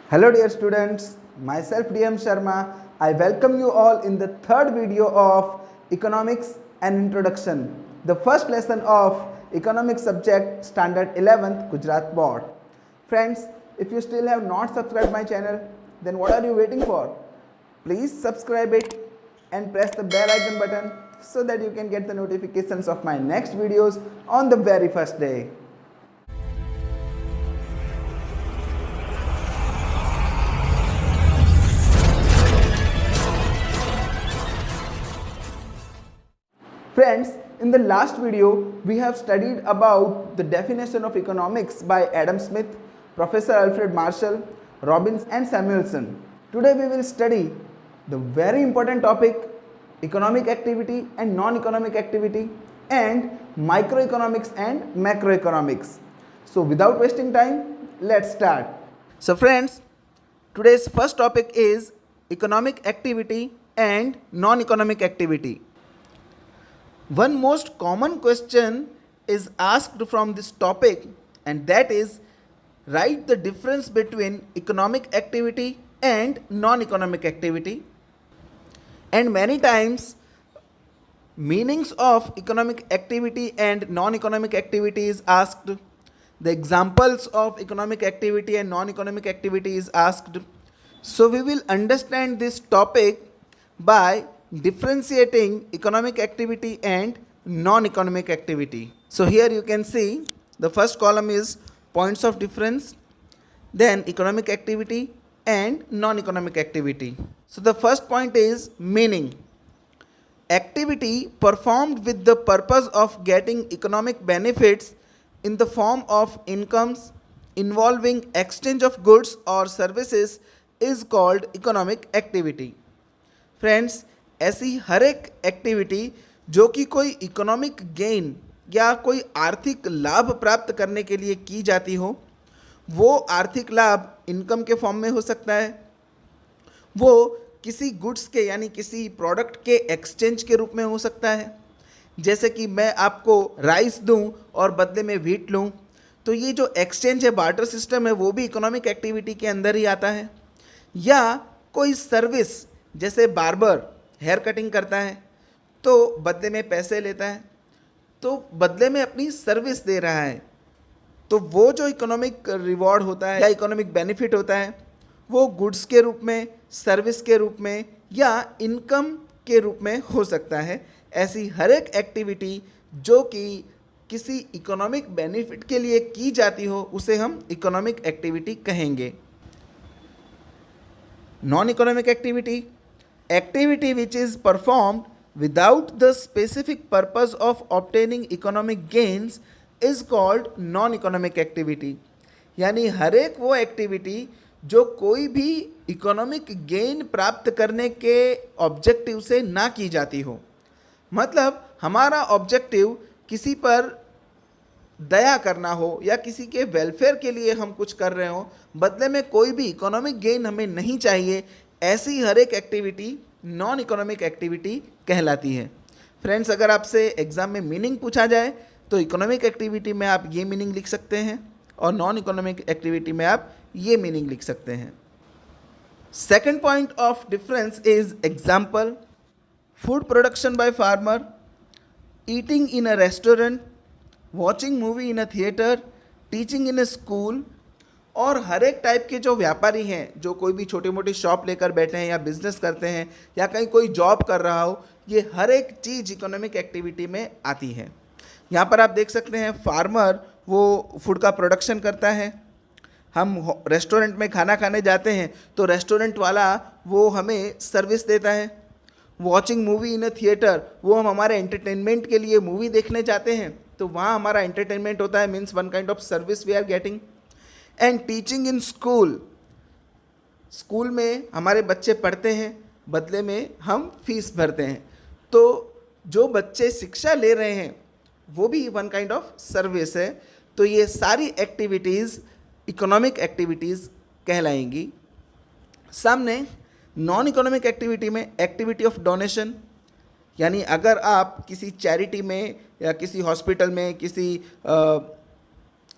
Hello dear students, myself DM Sharma. I welcome you all in the third video of Economics and Introduction, the first lesson of Economics subject Standard 11th Gujarat Board. Friends, if you still have not subscribed my channel, then what are you waiting for? Please subscribe it and press the bell icon button so that you can get the notifications of my next videos on the very first day. Friends, in the last video, we have studied about the definition of economics by Adam Smith, Professor Alfred Marshall, Robbins and Samuelson. Today we will study the very important topic, economic activity and non-economic activity, and microeconomics and macroeconomics. So without wasting time, let's start. So friends, today's first topic is economic activity and non-economic activity. One most common question is asked from this topic, and that is write the difference between economic activity and non-economic activity. And many times meanings of economic activity and non-economic activity is asked. The examples of economic activity and non-economic activity is asked. So we will understand this topic by differentiating economic activity and non-economic activity. So here you can see the first column is points of difference, then economic activity and non-economic activity. So the first point is meaning. Activity performed with the purpose of getting economic benefits in the form of incomes involving exchange of goods or services is called economic activity. Friends, ऐसी हर एक activity जो कि कोई economic gain या कोई आर्थिक लाभ प्राप्त करने के लिए की जाती हो, वो आर्थिक लाभ इनकम के फॉर्म में हो सकता है, वो किसी गुड्स के यानी किसी प्रोडक्ट के एक्सचेंज के रूप में हो सकता है, जैसे कि मैं आपको राइस दूं और बदले में व्हीट लूं, तो ये जो एक्सचेंज है, बार्टर सिस्टम है, वो भी इकोनॉमिक एक्टिविटी के अंदर ही आता है। या कोई सर्विस, जैसे बार्बर हेयर कटिंग करता है तो बदले में पैसे लेता है, तो बदले में अपनी सर्विस दे रहा है, तो वो जो इकोनॉमिक रिवॉर्ड होता है या इकोनॉमिक बेनिफिट होता है वो गुड्स के रूप में, सर्विस के रूप में या इनकम के रूप में हो सकता है। ऐसी हर एक एक्टिविटी जो कि किसी इकोनॉमिक बेनिफिट के लिए की जाती हो उसे हम इकोनॉमिक एक्टिविटी कहेंगे। Non economic activity, activity which is performed without the specific purpose of obtaining economic gains is called non-economic activity। यानी हर एक वो एक्टिविटी जो कोई भी इकोनॉमिक गेन प्राप्त करने के ऑब्जेक्टिव से ना की जाती हो। मतलब हमारा ऑब्जेक्टिव किसी पर दया करना हो या किसी के वेलफेयर के लिए हम कुछ कर रहे हो, बदले में कोई भी इकोनॉमिक गेन हमें नहीं चाहिए, ऐसी हर एक एक्टिविटी नॉन इकोनॉमिक एक्टिविटी कहलाती है। फ्रेंड्स, अगर आपसे एग्ज़ाम में मीनिंग पूछा जाए तो इकोनॉमिक एक्टिविटी में आप ये मीनिंग लिख सकते हैं और नॉन इकोनॉमिक एक्टिविटी में आप ये मीनिंग लिख सकते हैं। Second point of difference is example, food production by farmer, eating in a restaurant, watching movie in a theatre, teaching in a school. और हर एक टाइप के जो व्यापारी हैं, जो कोई भी छोटी मोटी शॉप लेकर बैठे हैं या बिजनेस करते हैं या कहीं कोई जॉब कर रहा हो, ये हर एक चीज़ इकोनॉमिक एक्टिविटी में आती है। यहाँ पर आप देख सकते हैं फार्मर वो फूड का प्रोडक्शन करता है। हम रेस्टोरेंट में खाना खाने जाते हैं तो रेस्टोरेंट वाला वो हमें सर्विस देता है। वॉचिंग मूवी इन अ थिएटर, वो हम हमारे एंटरटेनमेंट के लिए मूवी देखने जाते हैं तो वहाँ हमारा एंटरटेनमेंट होता है, means one kind of service we are getting. And teaching in school, school में हमारे बच्चे पढ़ते हैं, बदले में हम फीस भरते हैं, तो जो बच्चे शिक्षा ले रहे हैं वो भी वन काइंड ऑफ सर्विस है। तो ये सारी एक्टिविटीज़ इकोनॉमिक एक्टिविटीज़ कहलाएंगी। सामने नॉन इकोनॉमिक एक्टिविटी में एक्टिविटी ऑफ डोनेशन, यानी अगर आप किसी चैरिटी में या किसी हॉस्पिटल में, किसी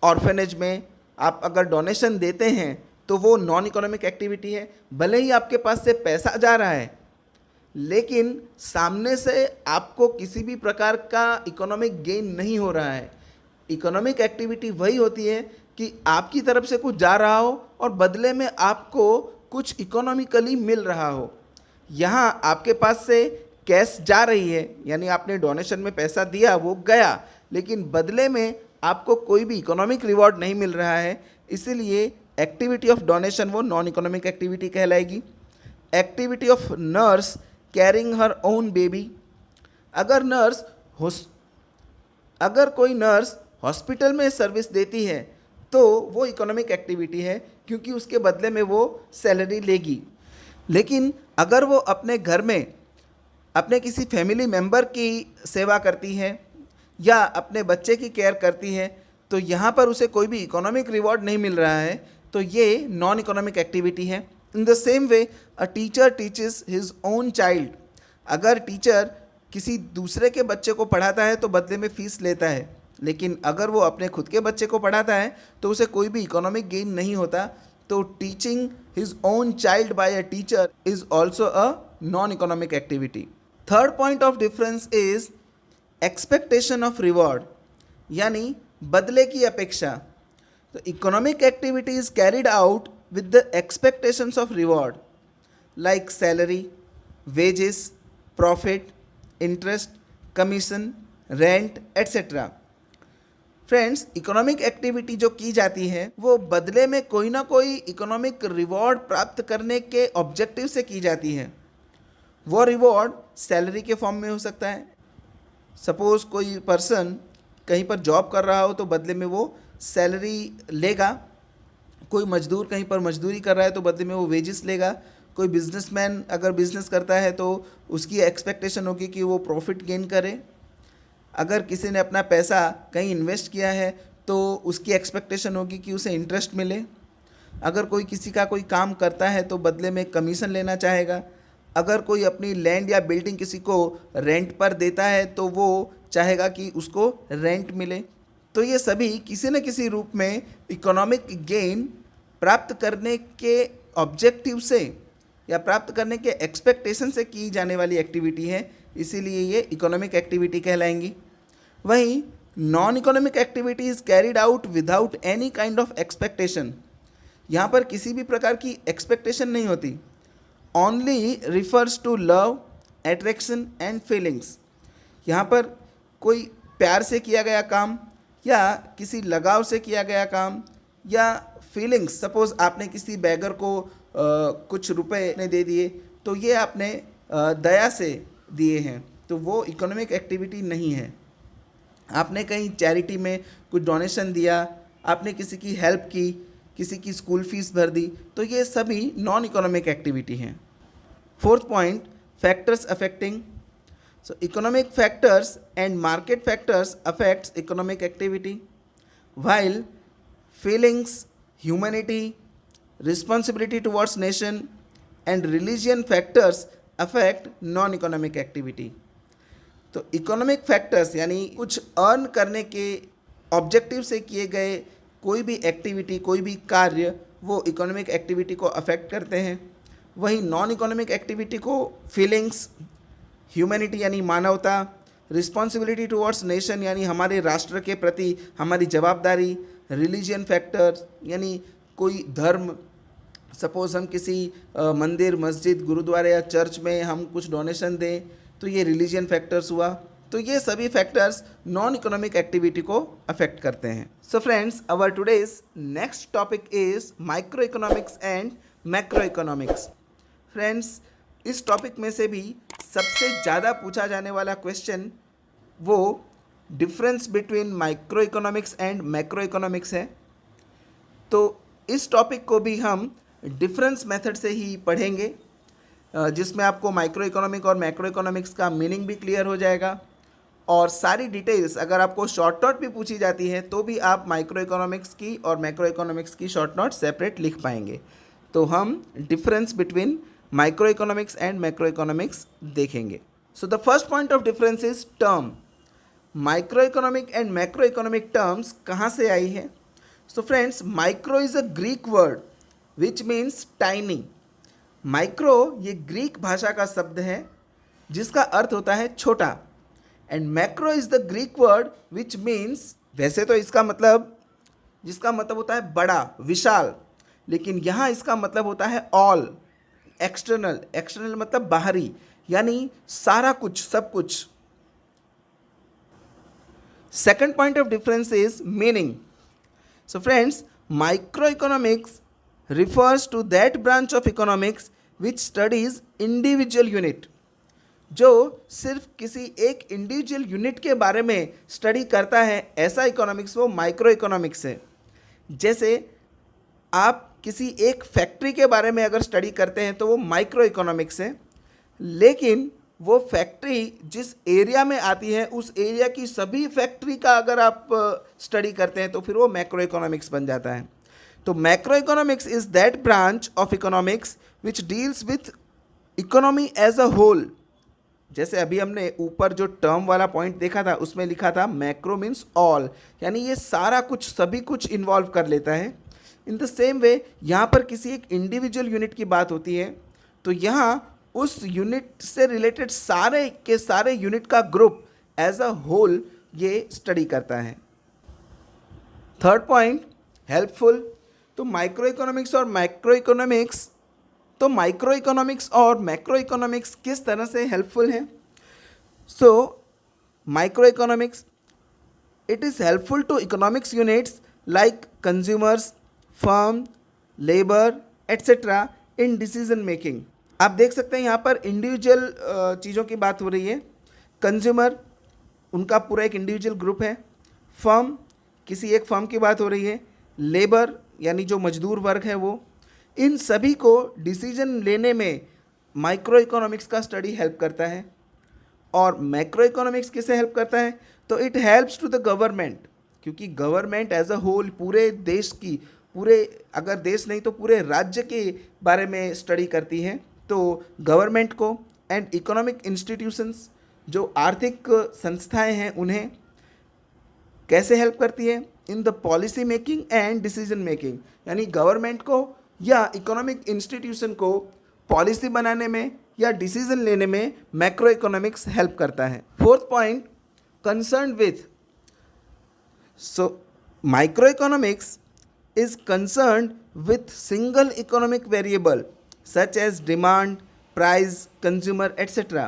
ऑर्फेनेज में आप अगर डोनेशन देते हैं तो वो नॉन इकोनॉमिक एक्टिविटी है। भले ही आपके पास से पैसा जा रहा है, लेकिन सामने से आपको किसी भी प्रकार का इकोनॉमिक गेन नहीं हो रहा है। इकोनॉमिक एक्टिविटी वही होती है कि आपकी तरफ से कुछ जा रहा हो और बदले में आपको कुछ इकोनॉमिकली मिल रहा हो। यहाँ आपके पास से कैश जा रही है, यानी आपने डोनेशन में पैसा दिया, वो गया, लेकिन बदले में आपको कोई भी इकोनॉमिक रिवॉर्ड नहीं मिल रहा है। इसीलिए एक्टिविटी ऑफ डोनेशन वो नॉन इकोनॉमिक एक्टिविटी कहलाएगी। Activity of nurse caring her own baby, अगर कोई नर्स हॉस्पिटल में सर्विस देती है तो वो इकोनॉमिक एक्टिविटी है, क्योंकि उसके बदले में वो सैलरी लेगी। लेकिन अगर वो अपने घर में अपने किसी फैमिली मेम्बर की सेवा करती है या अपने बच्चे की केयर करती है, तो यहाँ पर उसे कोई भी इकोनॉमिक रिवॉर्ड नहीं मिल रहा है, तो ये नॉन इकोनॉमिक एक्टिविटी है। In the same way a teacher teaches his own child, अगर टीचर किसी दूसरे के बच्चे को पढ़ाता है तो बदले में फ़ीस लेता है, लेकिन अगर वो अपने खुद के बच्चे को पढ़ाता है तो उसे कोई भी इकोनॉमिक गेन नहीं होता। तो teaching his own child by a teacher is also a non economic activity. Third point of difference is expectation of reward, यानी बदले की अपेक्षा। तो economic activity is carried out with the expectations of reward like salary, wages, profit, interest, commission, rent, etc. Friends, economic activity जो की जाती है वो बदले में कोई ना कोई इकोनॉमिक रिवॉर्ड प्राप्त करने के ऑब्जेक्टिव से की जाती है। वो रिवॉर्ड सैलरी के फॉर्म में हो सकता है। सपोज़ कोई पर्सन कहीं पर जॉब कर रहा हो तो बदले में वो सैलरी लेगा। कोई मजदूर कहीं पर मजदूरी कर रहा है तो बदले में वो वेजेस लेगा। कोई बिजनेसमैन अगर बिजनेस करता है तो उसकी एक्सपेक्टेशन होगी कि वो प्रॉफिट गेन करे। अगर किसी ने अपना पैसा कहीं इन्वेस्ट किया है तो उसकी एक्सपेक्टेशन होगी कि उसे इंटरेस्ट मिले। अगर कोई किसी का कोई काम करता है तो बदले में कमीशन लेना चाहेगा। अगर कोई अपनी लैंड या बिल्डिंग किसी को रेंट पर देता है तो वो चाहेगा कि उसको रेंट मिले। तो ये सभी किसी न किसी रूप में इकोनॉमिक गेन प्राप्त करने के ऑब्जेक्टिव से या प्राप्त करने के एक्सपेक्टेशन से की जाने वाली एक्टिविटी है, इसीलिए ये इकोनॉमिक एक्टिविटी कहलाएंगी। वहीं non economic activity is carried out without any kind of expectation, यहाँ पर किसी भी प्रकार की एक्सपेक्टेशन नहीं होती। Only refers to love, attraction and feelings, यहाँ पर कोई प्यार से किया गया काम या किसी लगाव से किया गया काम या फीलिंग्स। सपोज़ आपने किसी बेगर को कुछ रुपए ने दे दिए तो ये आपने दया से दिए हैं, तो वो इकोनॉमिक एक्टिविटी नहीं है। आपने कहीं चैरिटी में कुछ डोनेशन दिया, आपने किसी की हेल्प की, किसी की स्कूल फीस भर दी, तो ये सभी नॉन इकोनॉमिक एक्टिविटी हैं। Fourth point, factors affecting. So economic factors and market factors affects economic activity, while feelings, humanity, responsibility towards nation and religion factors affect non-economic activity. तो economic factors यानी कुछ earn करने के objective से किए गए कोई भी एक्टिविटी, कोई भी कार्य, वो इकोनॉमिक एक्टिविटी को अफेक्ट करते हैं। वहीं नॉन इकोनॉमिक एक्टिविटी को फीलिंग्स, ह्यूमैनिटी यानी मानवता, रिस्पॉन्सिबिलिटी टुवर्ड्स नेशन यानी हमारे राष्ट्र के प्रति हमारी जवाबदारी, रिलीजियन फैक्टर यानी कोई धर्म। सपोज़ हम किसी मंदिर, मस्जिद, गुरुद्वारे या चर्च में हम कुछ डोनेशन दें तो ये रिलीजियन फैक्टर्स हुआ। तो ये सभी फैक्टर्स नॉन इकोनॉमिक एक्टिविटी को अफेक्ट करते हैं। So friends, our today's next topic is micro economics and macro economics. Friends, इस टॉपिक में से भी सबसे ज़्यादा पूछा जाने वाला क्वेश्चन वो difference between microeconomics and macro economics है। तो इस टॉपिक को भी हम डिफरेंस मेथड से ही पढ़ेंगे, जिसमें आपको माइक्रो इकोनॉमिक और मैक्रो इकोनॉमिक्स का मीनिंग भी क्लियर हो जाएगा और सारी डिटेल्स अगर आपको शॉर्ट नोट भी पूछी जाती है तो भी आप माइक्रो इकोनॉमिक्स की और मैक्रो इकोनॉमिक्स की शॉर्ट नोट सेपरेट लिख पाएंगे। तो हम difference between microeconomics and macroeconomics देखेंगे। So the first point of difference is term. Microeconomic and macroeconomic terms कहाँ से आई है? So friends, micro is a Greek word which means tiny. Micro ये Greek भाषा का शब्द है जिसका अर्थ होता है छोटा। And macro is the Greek word which means, वैसे तो जिसका मतलब होता है बड़ा, विशाल, लेकिन यहाँ इसका मतलब होता है ऑल, एक्सटर्नल। एक्सटर्नल मतलब बाहरी, यानी सारा कुछ, सब कुछ। Second point of difference is meaning. So friends, microeconomics refers to that branch of economics which studies individual unit, जो सिर्फ किसी एक इंडिविजुअल यूनिट के बारे में स्टडी करता है, ऐसा इकोनॉमिक्स वो माइक्रो इकोनॉमिक्स है। जैसे आप किसी एक फैक्ट्री के बारे में अगर स्टडी करते हैं तो वो माइक्रो इकोनॉमिक्स है, लेकिन वो फैक्ट्री जिस एरिया में आती है उस एरिया की सभी फैक्ट्री का अगर आप स्टडी करते हैं तो फिर वो मैक्रो इकोनॉमिक्स बन जाता है। तो macro economics is that branch of economics which deals with economy as a whole. जैसे अभी हमने ऊपर जो टर्म वाला पॉइंट देखा था उसमें लिखा था मैक्रो मीन्स ऑल, यानी ये सारा कुछ, सभी कुछ इन्वॉल्व कर लेता है। इन द सेम वे यहाँ पर किसी एक इंडिविजुअल यूनिट की बात होती है तो यहाँ उस यूनिट से रिलेटेड सारे के सारे यूनिट का ग्रुप एज अ होल ये स्टडी करता है। Third point, helpful. तो माइक्रो इकोनॉमिक्स और मैक्रो इकोनॉमिक्स किस तरह से हेल्पफुल हैं? So micro economics, it is helpful to economics units like consumers, firm, labour etcetera in decision making. आप देख सकते हैं यहाँ पर इंडिविजुअल चीज़ों की बात हो रही है। कंज्यूमर, उनका पूरा एक इंडिविजुअल ग्रुप है। फर्म, किसी एक फर्म की बात हो रही है। लेबर यानी जो मजदूर वर्ग है वो, इन सभी को डिसीजन लेने में माइक्रो इकोनॉमिक्स का स्टडी हेल्प करता है। और मैक्रो इकोनॉमिक्स किसे हेल्प करता है? तो it helps to the government, क्योंकि गवर्नमेंट एज अ होल पूरे देश की, अगर देश नहीं तो पूरे राज्य के बारे में स्टडी करती है। तो गवर्नमेंट को एंड इकोनॉमिक इंस्टीट्यूशंस, जो आर्थिक संस्थाएं हैं, उन्हें कैसे हेल्प करती है? In the policy making and decision making, यानी गवर्नमेंट को या इकोनॉमिक इंस्टीट्यूशन को पॉलिसी बनाने में या डिसीजन लेने में मैक्रो इकोनॉमिक्स हेल्प करता है। Fourth point, concern with. So micro economics is concerned with single economic variable such as demand, price, consumer, etc.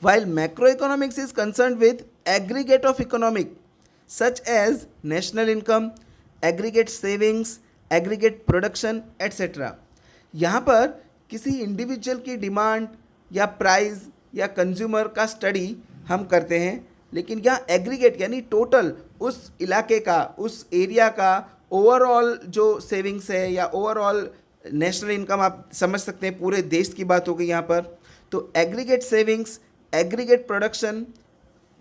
While macroeconomics is concerned with aggregate of economic such as national income, aggregate savings, aggregate production, etc. यहाँ पर किसी individual की demand या price या consumer का study हम करते हैं, लेकिन यहाँ एग्रीगेट यानी टोटल उस इलाके का, उस एरिया का ओवरऑल जो सेविंग्स है या ओवरऑल नेशनल इनकम, आप समझ सकते हैं पूरे देश की बात हो गई यहाँ पर। तो एग्रीगेट सेविंग्स, एग्रीगेट प्रोडक्शन,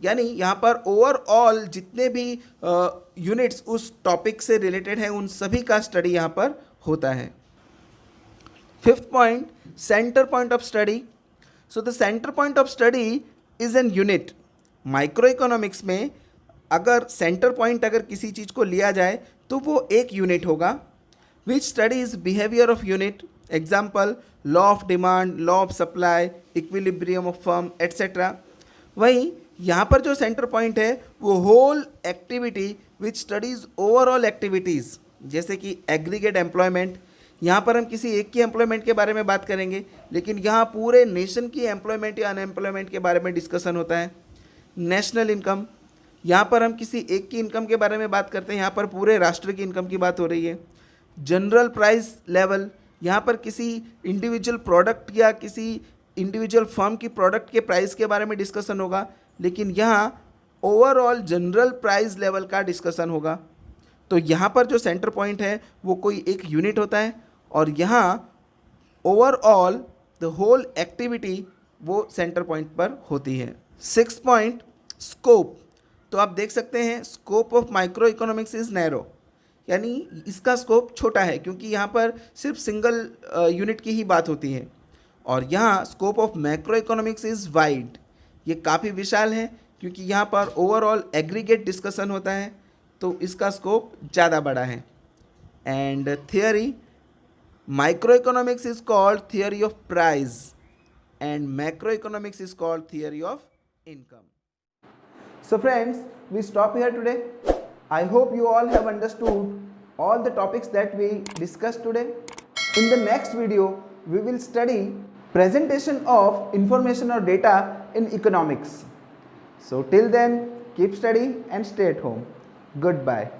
यानी यहाँ पर ओवरऑल जितने भी यूनिट्स उस टॉपिक से रिलेटेड हैं उन सभी का स्टडी यहाँ पर होता है। Fifth point, centre point of study. So the centre point of study is an unit. Micro economics में अगर सेंटर पॉइंट अगर किसी चीज़ को लिया जाए तो वो एक यूनिट होगा, which studies behaviour of unit. Example, law of demand, law of supply, equilibrium of firm etcetera. वहीं यहाँ पर जो सेंटर पॉइंट है वो whole activity which studies overall activities, जैसे कि एग्रीगेट एम्प्लॉयमेंट। यहाँ पर हम किसी एक की एम्प्लॉयमेंट के बारे में बात करेंगे, लेकिन यहाँ पूरे नेशन की एम्प्लॉयमेंट या अनएम्प्लॉयमेंट के बारे में डिस्कशन होता है। नेशनल इनकम, यहाँ पर हम किसी एक की इनकम के बारे में बात करते हैं, यहाँ पर पूरे राष्ट्र की इनकम की बात हो रही है। जनरल प्राइस लेवल, यहाँ पर किसी इंडिविजुअल प्रोडक्ट या किसी इंडिविजुअल फर्म की प्रोडक्ट के प्राइस के बारे में डिस्कशन होगा, लेकिन यहाँ ओवरऑल जनरल प्राइस लेवल का डिस्कशन होगा। तो यहाँ पर जो सेंटर पॉइंट है वो कोई एक यूनिट होता है और यहाँ ओवरऑल द होल एक्टिविटी वो सेंटर पॉइंट पर होती है। Six point, scope. तो आप देख सकते हैं scope of micro economics is narrow, यानी इसका स्कोप छोटा है क्योंकि यहाँ पर सिर्फ सिंगल यूनिट की ही बात होती है। और यहाँ scope of macro economics is wide, ये काफ़ी विशाल है क्योंकि यहाँ पर ओवरऑल एग्रीगेट डिस्कशन होता है, तो इसका स्कोप ज़्यादा बड़ा है। And theory, Microeconomics is called theory of price and macroeconomics is called theory of income. So friends, we stop here today. I hope you all have understood all the topics that we discussed today. In the next video, we will study presentation of information or data in economics. So till then, keep studying and stay at home. Goodbye.